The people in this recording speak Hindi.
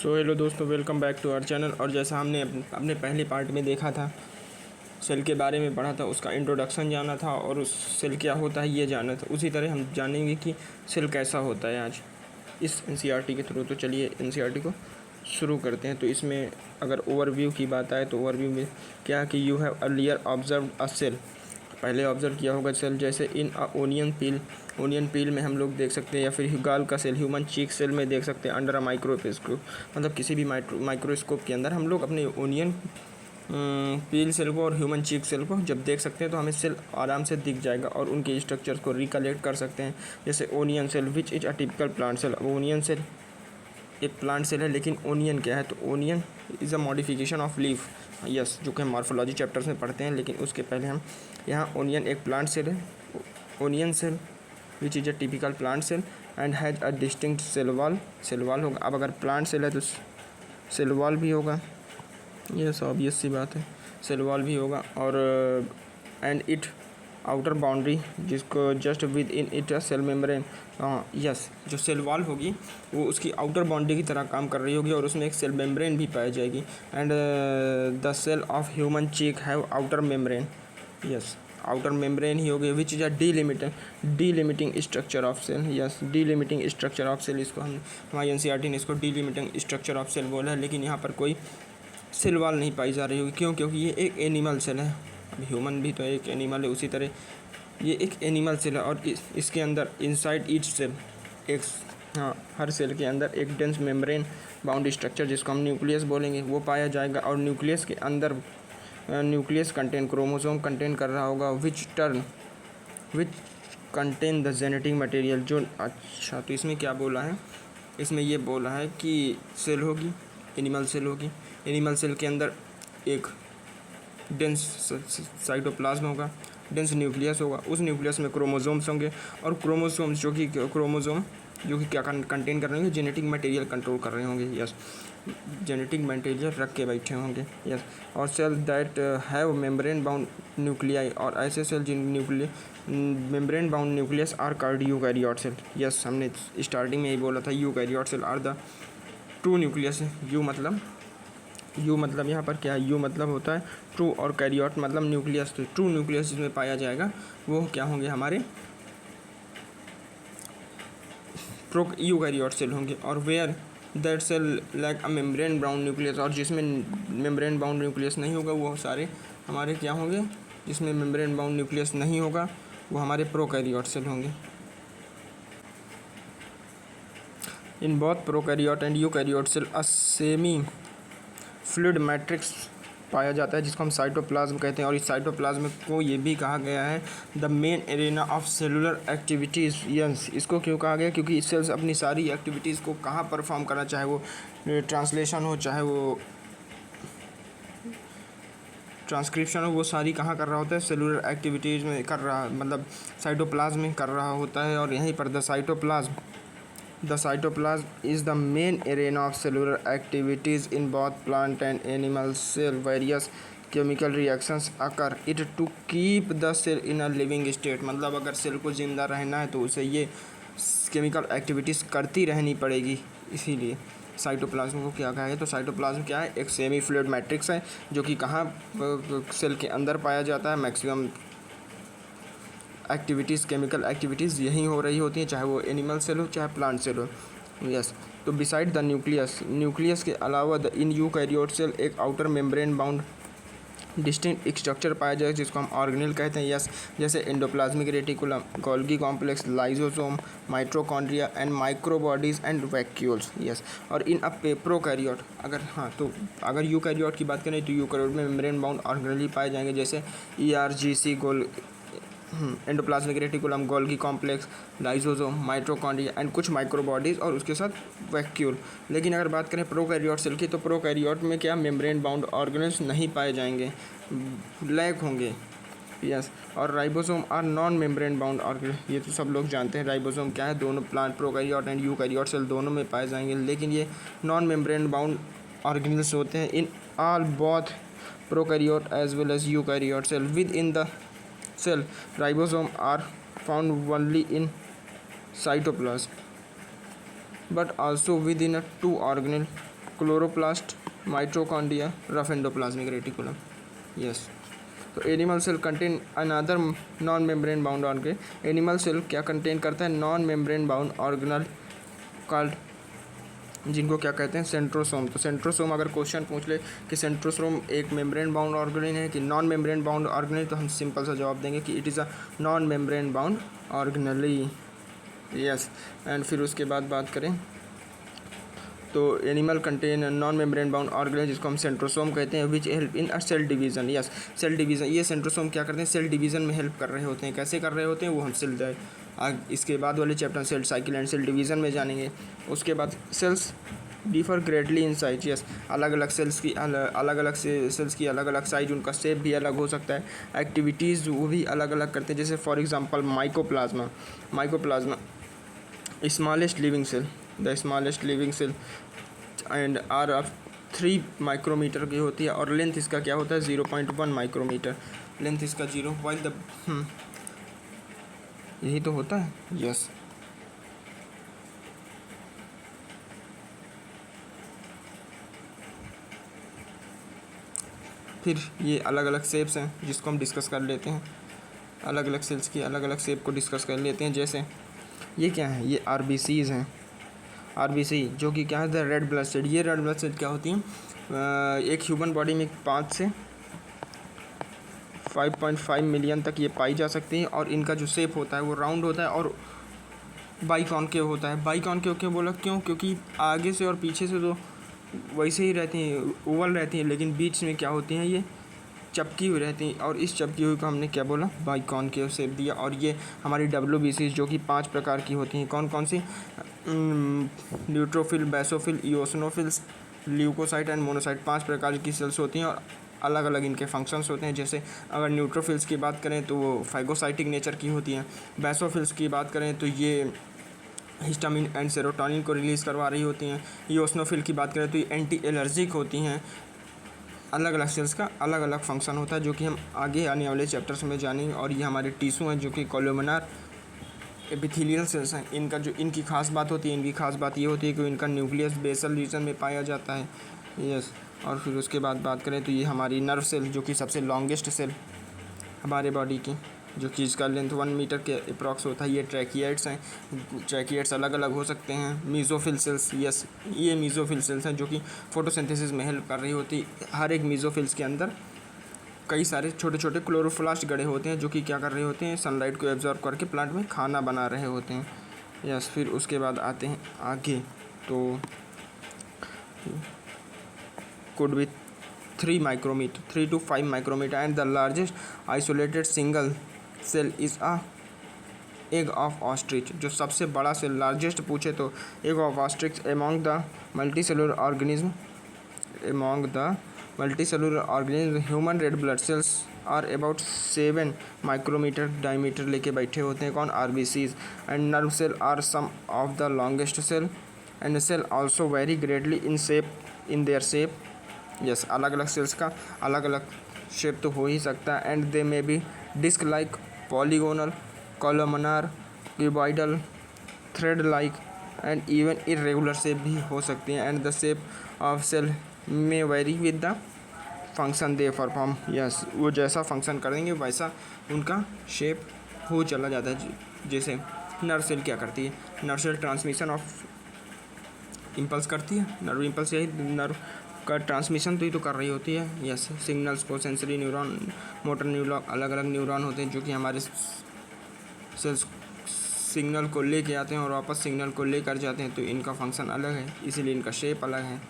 सो हेलो दोस्तों, welcome back to our channel. और जैसा हमने अपने पहले पार्ट में देखा था, सेल के बारे में पढ़ा था, उसका इंट्रोडक्शन जाना था और उस सेल क्या होता है ये जाना था। उसी तरह हम जानेंगे कि सेल कैसा होता है आज इस एनसीईआरटी के थ्रू। तो चलिए एनसीईआरटी को शुरू करते हैं। तो इसमें अगर ओवरव्यू की बात आए तो ओवरव्यू में क्या कि you have earlier observe a cell, पहले ऑब्जर्व किया होगा सेल, जैसे इन अ ओनियन पील में हम लोग देख सकते हैं, या फिर गाल का सेल, ह्यूमन चीक सेल में देख सकते हैं, अंडर अ माइक्रोस्कोप, मतलब किसी भी माइक्रोस्कोप के अंदर हम लोग अपने ओनियन पील सेल को और ह्यूमन चीक सेल को जब देख सकते हैं तो हमें सेल आराम से दिख जाएगा और उनके स्ट्रक्चर्स को रिकलेक्ट कर सकते हैं। जैसे onion cell which is a typical plant cell. अब ओनियन सेल एक प्लांट सेल है, लेकिन ओनियन क्या है? तो onion is a modification of leaf, yes, जो कि हम मॉर्फोलॉजी चैप्टर्स में पढ़ते हैं। लेकिन उसके पहले हम यहाँ ओनियन एक प्लांट सेल है, onion cell which is a typical plant cell and has a distinct cell wall होगा। अब अगर प्लांट सेल है तो सेल वॉल भी होगा, यस ऑब्वियस सी बात है, सेल वॉल भी होगा। और एंड इट आउटर बाउंड्री, जिसको just within it cell membrane, yes, जो सेल वॉल होगी वो उसकी आउटर बाउंड्री की तरह काम कर रही होगी और उसमें एक सेल मेम्ब्रेन भी पाई जाएगी। And the cell of human cheek have outer membrane, yes, outer membrane ही होगी which is a delimiting structure of cell, yes, delimiting structure of cell. इसको हम हमारी एनसीईआरटी ने इसको डीलिमिटिंग स्ट्रक्चर ऑफ सेल बोला है। लेकिन यहाँ पर कोई सेल वॉल नहीं पाई जा रही होगी, क्यों? क्योंकि ये एक एनिमल सेल है। अब ह्यूमन भी तो एक एनिमल है, उसी तरह ये एक एनिमल सेल है। और इसके अंदर इनसाइड ईच सेल एक, हाँ, हर सेल के अंदर एक डेंस मेम्ब्रेन बाउंड स्ट्रक्चर, जिसको हम न्यूक्लियस बोलेंगे, वो पाया जाएगा। और न्यूक्लियस के अंदर न्यूक्लियस कंटेन क्रोमोसोम कंटेन कर रहा होगा which contain the genetic material, जो, अच्छा, तो इसमें क्या बोला है? इसमें ये बोला है कि सेल होगी, एनिमल सेल होगी, एनिमल सेल के अंदर एक डेंस साइटोप्लाज्म होगा, डेंस न्यूक्लियस होगा, उस न्यूक्लियस में क्रोमोसोम्स होंगे और क्रोमोसोम्स जो कि क्या कंटेन कर रहे होंगे? जेनेटिक मटेरियल कंट्रोल कर रहे होंगे, यस, जेनेटिक मटेरियल रख के बैठे होंगे, यस। और cell that have membrane bound nuclei, और ऐसे सेल जिन membrane bound nucleus are called eukaryote cell, yes, हमने स्टार्टिंग में ही बोला था eukaryote cell are the true nucleus. You मतलब यहाँ पर क्या है? यू मतलब होता है ट्रू और कैरियोट मतलब न्यूक्लियस। तो ट्रू न्यूक्लियस जिसमें पाया जाएगा वो क्या होंगे? हमारे यूकैरियोट सेल होंगे। और where that cell like a membrane bound nucleus, और जिसमें मेम्ब्रेन बाउंड न्यूक्लियस नहीं होगा वो सारे हमारे क्या होंगे? जिसमें मेम्ब्रेन बाउंड न्यूक्लियस नहीं होगा वो हमारे प्रोकैरियोट सेल होंगे। In both prokaryote and eukaryote cell a semi fluid matrix पाया जाता है, जिसको हम साइटोप्लाज्म कहते हैं। और इस साइटोप्लाज्म को ये भी कहा गया है the main arena of cellular activities, yes. इसको क्यों कहा गया? क्योंकि सेल्स अपनी सारी एक्टिविटीज़ को कहाँ परफॉर्म करना, चाहे वो ट्रांसलेशन हो, चाहे वो ट्रांसक्रिप्शन हो, वो सारी कहाँ कर रहा होता है? सेलुलर एक्टिविटीज़ में कर रहा, मतलब साइटोप्लाज्म में कर रहा होता है। और यहीं पर the cytoplasm is the main arena of cellular activities in both plant and animal cell. Various chemical reactions occur it to keep the cell in a living state. मतलब अगर सेल को ज़िंदा रहना है तो उसे ये केमिकल एक्टिविटीज़ करती रहनी पड़ेगी। इसीलिए साइटोप्लाज्म को क्या कहा है? तो साइटोप्लाज्म क्या है? एक सेमी फ्लूइड मैट्रिक्स है जो कि कहाँ सेल के अंदर पाया जाता है। मैक्सिमम एक्टिविटीज़, केमिकल एक्टिविटीज़ यहीं हो रही होती हैं, चाहे वो एनिमल सेल हो चाहे प्लांट सेल हो, यस। तो बिसाइड द न्यूक्लियस के अलावा द इन यूकैरियोट सेल एक outer membrane bound distinct structure पाया जाएगा, जिसको हम ऑर्गेनेल कहते हैं, यस। जैसे endoplasmic reticulum, Golgi complex, lysosome, mitochondria and microbodies and vacuoles, yes. और इन अ प्रोकैरियोट, अगर, हाँ, तो अगर यूकैरियोट की बात करें तो यूकैरियोट में मेम्ब्रेन बाउंड ऑर्गेनेल पाए जाएंगे, जैसे ERGC, endoplasmic reticulum, Golgi complex, lysosome, mitochondria and कुछ माइक्रोबॉडीज़ और उसके साथ वैक्यूल। लेकिन अगर बात करें प्रोकैरियोट सेल की, तो प्रोकैरियोट में क्या मेम्ब्रेन बाउंड ऑर्गेनेल्स नहीं पाए जाएंगे, लैक होंगे, यस। और ribosome are non membrane bound organelle, ये तो सब लोग जानते हैं। राइबोसोम क्या है? दोनों plant prokaryote and eukaryote cell दोनों में पाए जाएंगे, लेकिन ये नॉन मेम्ब्रेन बाउंड ऑर्गेनेल्स होते हैं in all both prokaryote as well as eukaryote cell. Within the cell ribosome are found only in cytoplasm but also within a two organelle chloroplast, mitochondria, rough endoplasmic reticulum. Yes, तो animal cell contain another non membrane bound organ. Animal cell क्या कंटेन करता है? Non membrane bound organelle called, जिनको क्या कहते हैं? सेंट्रोसोम। तो सेंट्रोसोम अगर क्वेश्चन पूछ ले कि सेंट्रोसोम एक मेम्ब्रेन बाउंड ऑर्गेनेल है कि नॉन मेम्ब्रेन बाउंड ऑर्गेनेल, तो हम सिंपल सा जवाब देंगे कि it is a non membrane bound organelle. Yes, and फिर उसके बाद बात करें तो animal contain non membrane bound organelle, जिसको हम सेंट्रोसोम कहते हैं, which help in a cell division. Yes, cell division, ये सेंट्रोसोम क्या करते हैं? सेल डिवीजन में हेल्प कर रहे होते हैं। कैसे कर रहे होते हैं वो हम सेल इसके बाद वाले chapter cell cycle and cell division में जानेंगे। उसके बाद cells differ greatly in size. Yes, अलग अलग सेल्स की अलग अलग सेल्स की अलग अलग साइज, उनका शेप भी अलग हो सकता है। एक्टिविटीज़ वो भी अलग अलग करते हैं। जैसे for example mycoplasma smallest living cell, the smallest living cell and are of 3 micrometre की होती है और लेंथ इसका क्या होता है? 0.1 माइक्रोमीटर लेंथ इसका 0 वाइल द यही तो होता है। यस, फिर ये अलग अलग शेप्स हैं जिसको हम डिस्कस कर लेते हैं। अलग अलग सेल्स की अलग अलग शेप को डिस्कस कर लेते हैं। जैसे ये क्या है? ये आरबीसीज हैं। आरबीसी जो कि क्या है? The red blood cell. ये रेड ब्लड सेल क्या होती हैं? एक ह्यूमन बॉडी में 5 से 5.5 मिलियन तक ये पाई जा सकती हैं और इनका जो शेप होता है वो राउंड होता है और बाइकॉन्केव होता है। बाइकॉन्केव क्यों बोला? क्योंकि आगे से और पीछे से तो वैसे ही रहती हैं, ओवल रहती हैं, लेकिन बीच में क्या होती हैं? ये चपकी हुई रहती हैं और इस चपकी हुई को हमने क्या बोला? बाइकॉन्केव शेप दिया। और ये हमारी WBC जो कि 5 प्रकार की होती हैं। कौन कौन सी? Neutrophil, basophil, eosinophils, leucocyte and monocyte. 5 प्रकार की सेल्स होती हैं और अलग अलग इनके फंक्शंस होते हैं। जैसे अगर न्यूट्रोफिल्स की बात करें तो वो फाइगोसाइटिक नेचर की होती हैं। बेसोफिल्स की बात करें तो ये हिस्टामिन एंड सेरोटोनिन को रिलीज़ करवा रही होती हैं। इओसिनोफिल की बात करें तो ये एंटी एलर्जिक होती हैं। अलग अलग सेल्स का अलग अलग फंक्शन होता है जो कि हम आगे आने वाले चैप्टर्स में जानेंगे। और ये हमारे टिश्यू हैं जो कि कोलुमिनार एपिथेलियल सेल्स हैं। इनकी खास बात होती है, इनकी खास बात ये होती है कि इनका न्यूक्लियस बेसल रीजन में पाया जाता है। यस, और फिर उसके बाद बात करें तो ये हमारी नर्व सेल जो कि सबसे लॉन्गेस्ट सेल हमारे बॉडी की, जो कि इसका लेंथ 1 मीटर के अप्रॉक्स होता है। ये ट्रैकिएट्स हैं। ट्रैकिएट्स अलग अलग हो सकते हैं। मीज़ोफिल सेल्स, यस, ये मीज़ोफिल सेल्स हैं जो कि फोटोसिंथेसिस में हेल्प कर रही होती। हर एक मीज़ोफिल्स के अंदर कई सारे छोटे छोटे क्लोरोप्लास्ट गड़े होते हैं जो कि क्या कर रहे होते हैं? सनलाइट को एब्जॉर्ब करके प्लांट में खाना बना रहे होते हैं। यस, फिर उसके बाद आते हैं आगे तो could be 3 to 5 micrometer and the largest isolated single cell is a egg of ostrich। जो सबसे बड़ा सेल लार्जेस्ट पूछे तो egg of ostrich among the multicellular organism human red blood cells are about 7 micrometer diameter लेके बैठे होते हैं। कौन? RBCs and nerve cell are some of the longest cell and cell also vary greatly in their shape। Yes, अलग अलग सेल्स का अलग अलग शेप तो हो ही सकता है। And they may be disc like, polygonal, columnar, cuboidal, thread like and even irregular shape भी हो सकती हैं। And the shape of cell may vary with the function they perform. Yes, वो जैसा फंक्शन करेंगे वैसा उनका शेप हो चला जाता है। जैसे नर्व सेल क्या करती है? Nerve cell transmission of impulse करती है। नर्व इम्पल्स यही नर्व का ट्रांसमिशन तो ही तो कर रही होती है। यस, सिग्नल्स को सेंसरी न्यूरॉन, मोटर न्यूरॉन, अलग अलग न्यूरॉन होते हैं जो कि हमारे सेल्स सिग्नल को लेके आते हैं और वापस सिग्नल को लेकर जाते हैं। तो इनका फंक्शन अलग है, इसीलिए इनका शेप अलग है।